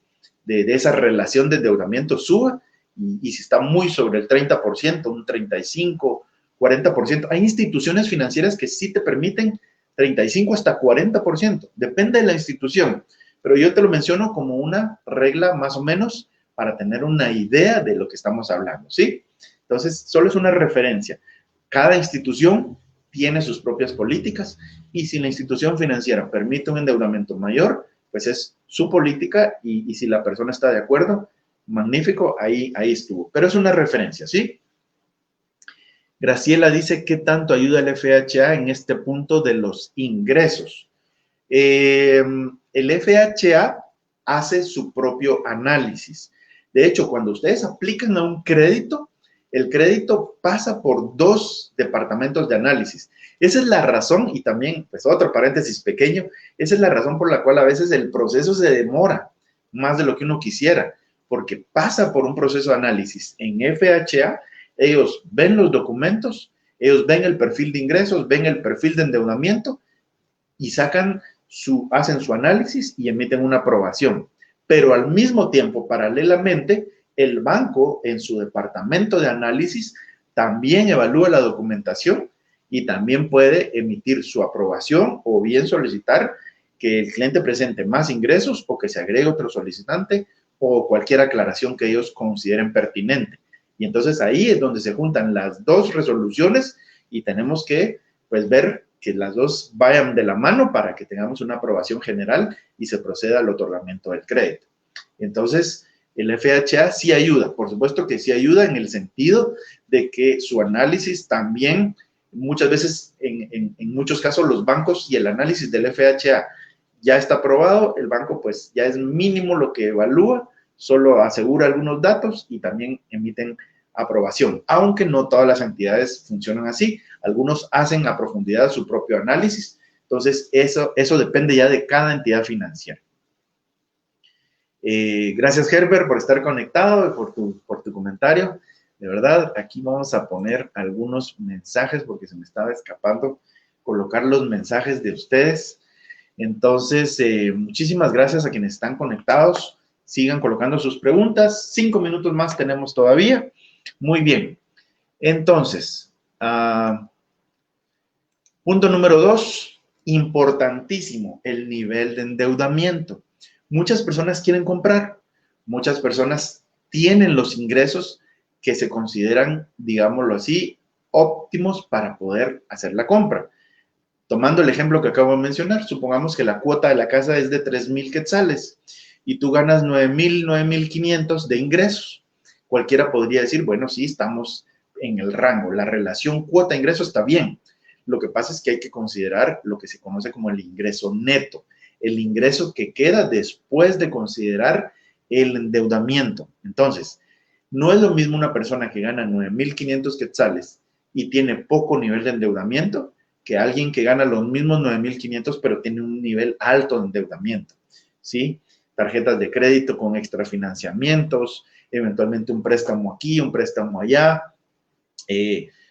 A: esa relación de endeudamiento suba y si está muy sobre el 30%, un 35%, 40%. Hay instituciones financieras que sí te permiten 35 hasta 40%, depende de la institución, pero yo te lo menciono como una regla más o menos para tener una idea de lo que estamos hablando, ¿sí? Entonces, solo es una referencia. Cada institución tiene sus propias políticas y si la institución financiera permite un endeudamiento mayor, pues es su política y si la persona está de acuerdo, magnífico, ahí estuvo. Pero es una referencia, ¿sí? Graciela dice, ¿qué tanto ayuda el FHA en este punto de los ingresos? El FHA hace su propio análisis. De hecho, cuando ustedes aplican a un crédito, el crédito pasa por 2 departamentos de análisis. Esa es la razón, y también, pues otro paréntesis pequeño, esa es la razón por la cual a veces el proceso se demora más de lo que uno quisiera, porque pasa por un proceso de análisis. En FHA, ellos ven los documentos, ellos ven el perfil de ingresos, ven el perfil de endeudamiento y hacen su análisis y emiten una aprobación. Pero al mismo tiempo, paralelamente, el banco en su departamento de análisis también evalúa la documentación y también puede emitir su aprobación o bien solicitar que el cliente presente más ingresos o que se agregue otro solicitante o cualquier aclaración que ellos consideren pertinente. Y entonces ahí es donde se juntan las 2 resoluciones y tenemos que, pues, ver que las 2 vayan de la mano para que tengamos una aprobación general y se proceda al otorgamiento del crédito. Entonces, el FHA sí ayuda, por supuesto que sí ayuda en el sentido de que su análisis también, muchas veces, en muchos casos, los bancos y el análisis del FHA ya está aprobado, el banco pues ya es mínimo lo que evalúa, solo asegura algunos datos y también emiten aprobación, aunque no todas las entidades funcionan así. Algunos hacen a profundidad su propio análisis, entonces eso depende ya de cada entidad financiera. Gracias, Herbert, por estar conectado y por tu comentario. De verdad, aquí vamos a poner algunos mensajes porque se me estaba escapando colocar los mensajes de ustedes. Entonces, muchísimas gracias a quienes están conectados. Sigan colocando sus preguntas. 5 minutos más tenemos todavía. Muy bien. Entonces, punto número 2, importantísimo, el nivel de endeudamiento. Muchas personas quieren comprar, muchas personas tienen los ingresos que se consideran, digámoslo así, óptimos para poder hacer la compra. Tomando el ejemplo que acabo de mencionar, supongamos que la cuota de la casa es de 3,000 quetzales y tú ganas 9,000, 9,500 de ingresos. Cualquiera podría decir, bueno, sí, estamos en el rango, la relación cuota-ingreso está bien. Lo que pasa es que hay que considerar lo que se conoce como el ingreso neto, el ingreso que queda después de considerar el endeudamiento. Entonces, no es lo mismo una persona que gana 9,500 quetzales y tiene poco nivel de endeudamiento que alguien que gana los mismos 9,500 pero tiene un nivel alto de endeudamiento, ¿sí? Tarjetas de crédito con extrafinanciamientos, eventualmente un préstamo aquí, un préstamo allá,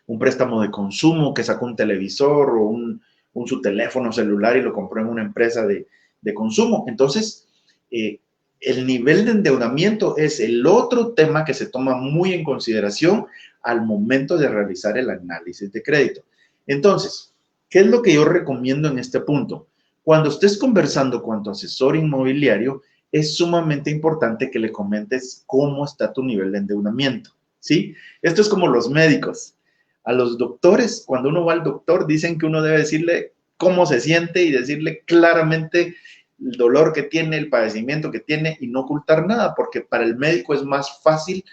A: un préstamo de consumo que sacó un televisor o su teléfono celular y lo compró en una empresa de consumo. Entonces, el nivel de endeudamiento es el otro tema que se toma muy en consideración al momento de realizar el análisis de crédito. Entonces, ¿qué es lo que yo recomiendo en este punto? Cuando estés conversando con tu asesor inmobiliario, es sumamente importante que le comentes cómo está tu nivel de endeudamiento, ¿sí? Esto es como los médicos. A los doctores, cuando uno va al doctor, dicen que uno debe decirle cómo se siente y decirle claramente el dolor que tiene, el padecimiento que tiene y no ocultar nada, porque para el médico es más fácil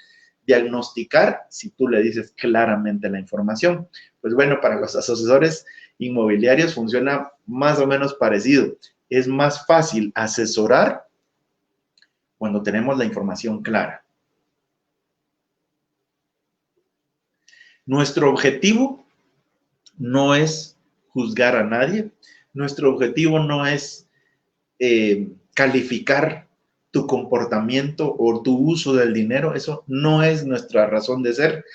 A: diagnosticar si tú le dices claramente la información. Pues bueno, para los asesores inmobiliarios funciona más o menos parecido. Es más fácil asesorar cuando tenemos la información clara. Nuestro objetivo no es juzgar a nadie. Nuestro objetivo no es calificar tu comportamiento o tu uso del dinero. Eso no es nuestra razón de ser.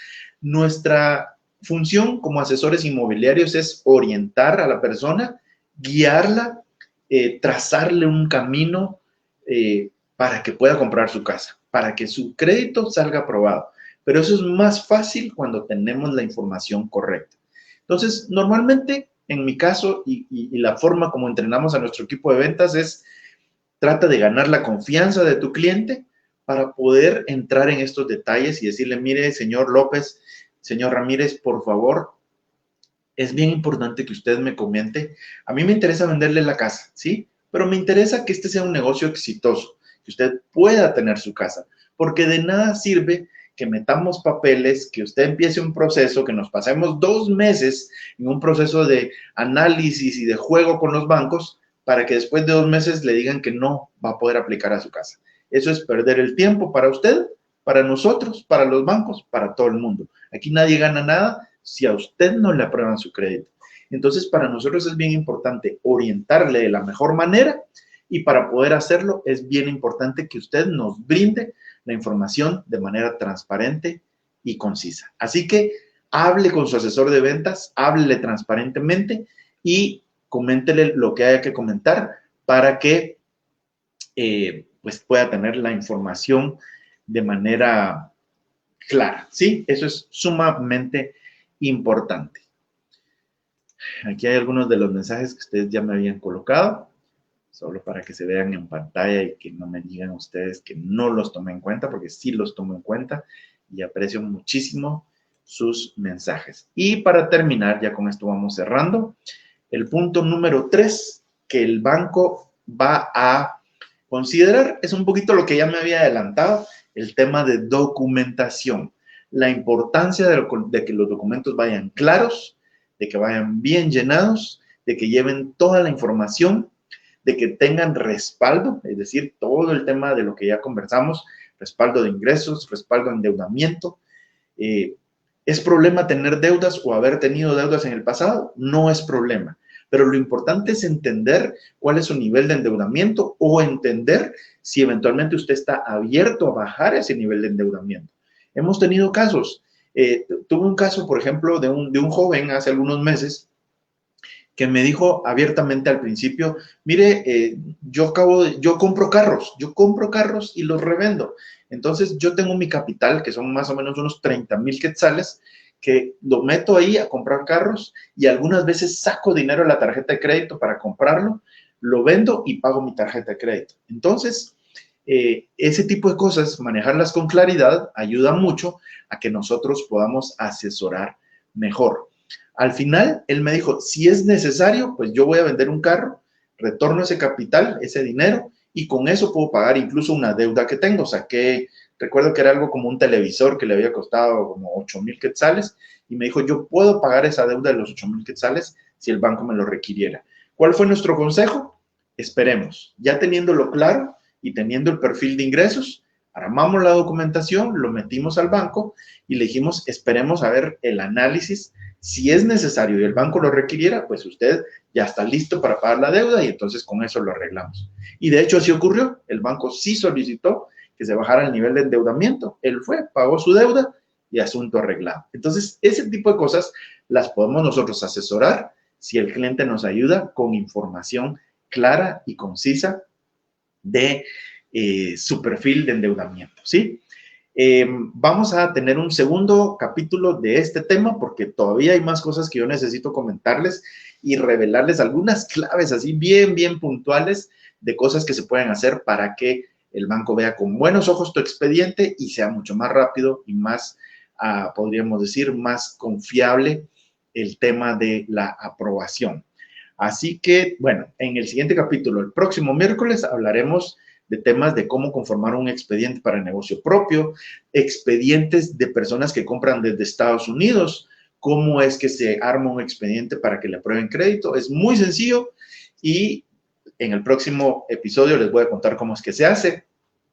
A: Nuestra función como asesores inmobiliarios es orientar a la persona, guiarla, trazarle un camino para que pueda comprar su casa, para que su crédito salga aprobado. Pero eso es más fácil cuando tenemos la información correcta. Entonces, normalmente, en mi caso, y la forma como entrenamos a nuestro equipo de ventas es, trata de ganar la confianza de tu cliente para poder entrar en estos detalles y decirle, mire, señor López, señor Ramírez, por favor, es bien importante que usted me comente. A mí me interesa venderle la casa, ¿sí? Pero me interesa que este sea un negocio exitoso, que usted pueda tener su casa, porque de nada sirve que metamos papeles, que usted empiece un proceso, que nos pasemos 2 meses en un proceso de análisis y de juego con los bancos para que después de 2 meses le digan que no va a poder aplicar a su casa. Eso es perder el tiempo para usted, para nosotros, para los bancos, para todo el mundo. Aquí nadie gana nada si a usted no le aprueban su crédito. Entonces, para nosotros es bien importante orientarle de la mejor manera y para poder hacerlo es bien importante que usted nos brinde la información de manera transparente y concisa. Así que hable con su asesor de ventas, háblele transparentemente y coméntele lo que haya que comentar para que pues pueda tener la información de manera clara, ¿sí? Eso es sumamente importante. Aquí hay algunos de los mensajes que ustedes ya me habían colocado, solo para que se vean en pantalla y que no me digan ustedes que no los tomé en cuenta, porque sí los tomo en cuenta y aprecio muchísimo sus mensajes. Y para terminar, ya con esto vamos cerrando, el punto número 3 que el banco va a considerar es un poquito lo que ya me había adelantado, el tema de documentación. La importancia de que los documentos vayan claros, de que vayan bien llenados, de que lleven toda la información, de que tengan respaldo, es decir, todo el tema de lo que ya conversamos, respaldo de ingresos, respaldo de endeudamiento. ¿Es problema tener deudas o haber tenido deudas en el pasado? No es problema. Pero lo importante es entender cuál es su nivel de endeudamiento o entender si eventualmente usted está abierto a bajar ese nivel de endeudamiento. Hemos tenido casos. Tuve un caso, por ejemplo, de un joven hace algunos meses que me dijo abiertamente al principio, mire, yo compro carros y los revendo. Entonces yo tengo mi capital, que son más o menos unos 30,000 quetzales, que lo meto ahí a comprar carros y algunas veces saco dinero de la tarjeta de crédito para comprarlo, lo vendo y pago mi tarjeta de crédito. Entonces, ese tipo de cosas, manejarlas con claridad, ayuda mucho a que nosotros podamos asesorar mejor. Al final, él me dijo, si es necesario, pues yo voy a vender un carro, retorno ese capital, ese dinero, y con eso puedo pagar incluso una deuda que tengo. Recuerdo que era algo como un televisor que le había costado como 8,000 quetzales, y me dijo, yo puedo pagar esa deuda de los 8,000 quetzales si el banco me lo requiriera. ¿Cuál fue nuestro consejo? Esperemos. Ya teniéndolo claro y teniendo el perfil de ingresos, armamos la documentación, lo metimos al banco y le dijimos, esperemos a ver el análisis. Si es necesario y el banco lo requiriera, pues usted ya está listo para pagar la deuda y entonces con eso lo arreglamos. Y de hecho así ocurrió. El banco sí solicitó que se bajara el nivel de endeudamiento. Él fue, pagó su deuda y asunto arreglado. Entonces, ese tipo de cosas las podemos nosotros asesorar si el cliente nos ayuda con información clara y concisa de su perfil de endeudamiento, ¿sí? Vamos a tener un segundo capítulo de este tema porque todavía hay más cosas que yo necesito comentarles y revelarles algunas claves así bien puntuales de cosas que se pueden hacer para que el banco vea con buenos ojos tu expediente y sea mucho más rápido y más, podríamos decir, más confiable el tema de la aprobación. Así que, bueno, en el siguiente capítulo, el próximo miércoles, hablaremos de temas de cómo conformar un expediente para negocio propio, expedientes de personas que compran desde Estados Unidos, cómo es que se arma un expediente para que le aprueben crédito. Es muy sencillo y en el próximo episodio les voy a contar cómo es que se hace.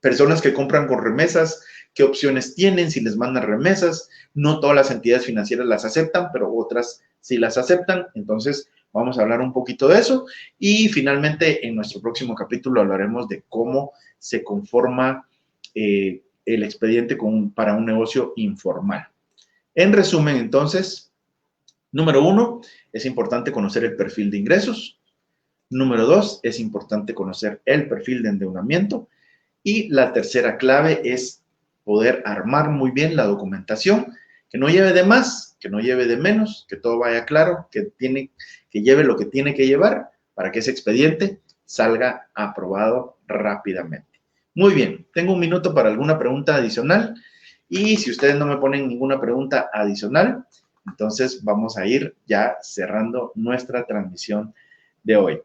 A: Personas que compran con remesas, qué opciones tienen, si les mandan remesas. No todas las entidades financieras las aceptan, pero otras sí las aceptan. Entonces, vamos a hablar un poquito de eso y finalmente en nuestro próximo capítulo hablaremos de cómo se conforma el expediente para un negocio informal. En resumen, entonces, Número 1, es importante conocer el perfil de ingresos. Número 2, es importante conocer el perfil de endeudamiento. Y la tercera clave es poder armar muy bien la documentación, que no lleve de más, que no lleve de menos, que todo vaya claro, que lleve lo que tiene que llevar para que ese expediente salga aprobado rápidamente. Muy bien, tengo un minuto para alguna pregunta adicional y si ustedes no me ponen ninguna pregunta adicional, entonces vamos a ir ya cerrando nuestra transmisión de hoy.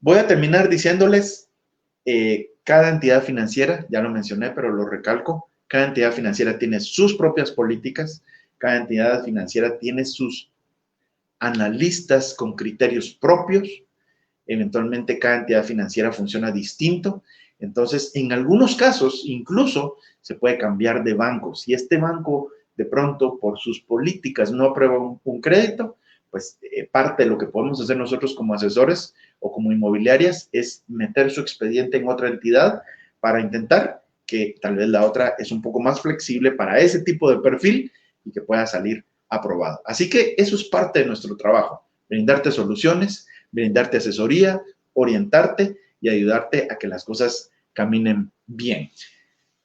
A: Voy a terminar diciéndoles, cada entidad financiera, ya lo mencioné, pero lo recalco, cada entidad financiera tiene sus propias políticas, cada entidad financiera tiene sus analistas con criterios propios, eventualmente cada entidad financiera funciona distinto, entonces en algunos casos incluso se puede cambiar de banco. Si este banco de pronto por sus políticas no aprueba un crédito, pues parte de lo que podemos hacer nosotros como asesores o como inmobiliarias es meter su expediente en otra entidad para intentar que tal vez la otra es un poco más flexible para ese tipo de perfil y que pueda salir aprobado. Así que eso es parte de nuestro trabajo, brindarte soluciones, brindarte asesoría, orientarte y ayudarte a que las cosas caminen bien.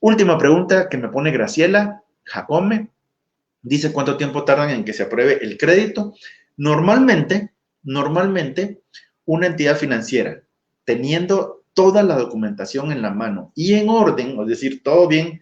A: Última pregunta que me pone Graciela Jacome. Dice, ¿cuánto tiempo tardan en que se apruebe el crédito? Normalmente, una entidad financiera, teniendo toda la documentación en la mano y en orden, es decir, todo bien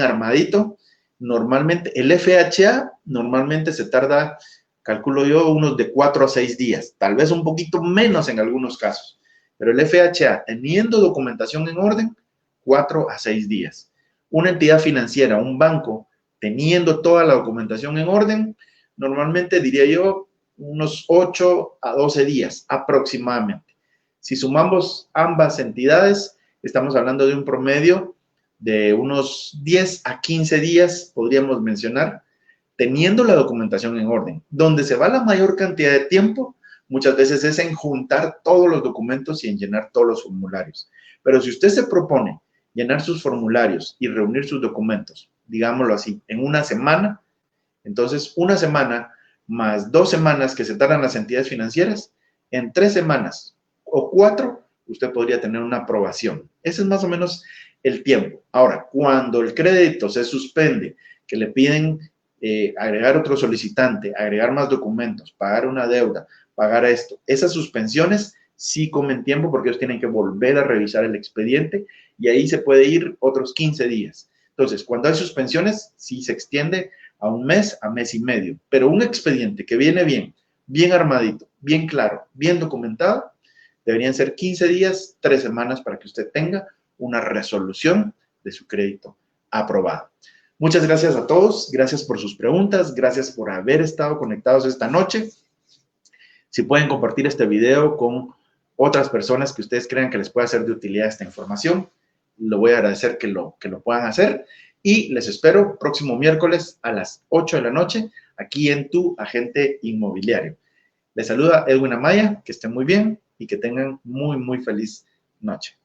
A: armadito, normalmente, el FHA normalmente se tarda, calculo yo, unos de 4 a 6 días, tal vez un poquito menos en algunos casos, pero el FHA, teniendo documentación en orden, 4 a 6 días. Una entidad financiera, un banco, teniendo toda la documentación en orden, normalmente diría yo unos 8 a 12 días aproximadamente. Si sumamos ambas entidades, estamos hablando de un promedio de unos 10 a 15 días, podríamos mencionar, teniendo la documentación en orden. Donde se va la mayor cantidad de tiempo, muchas veces es en juntar todos los documentos y en llenar todos los formularios. Pero si usted se propone llenar sus formularios y reunir sus documentos, digámoslo así, en una semana, entonces una semana más 2 semanas que se tardan las entidades financieras, en 3 semanas o 4, usted podría tener una aprobación. Ese es más o menos el tiempo. Ahora, cuando el crédito se suspende, que le piden agregar otro solicitante, agregar más documentos, pagar una deuda, pagar esto, esas suspensiones sí comen tiempo porque ellos tienen que volver a revisar el expediente y ahí se puede ir otros 15 días. Entonces, cuando hay suspensiones, sí se extiende a un mes, a mes y medio. Pero un expediente que viene bien armadito, bien claro, bien documentado, deberían ser 15 días, 3 semanas para que usted tenga una resolución de su crédito aprobado. Muchas gracias a todos, gracias por sus preguntas, gracias por haber estado conectados esta noche. Si pueden compartir este video con otras personas que ustedes crean que les pueda ser de utilidad esta información, lo voy a agradecer que lo puedan hacer y les espero próximo miércoles a las 8 de la noche aquí en Tu Agente Inmobiliario. Les saluda Edwin Amaya, que estén muy bien y que tengan muy feliz noche.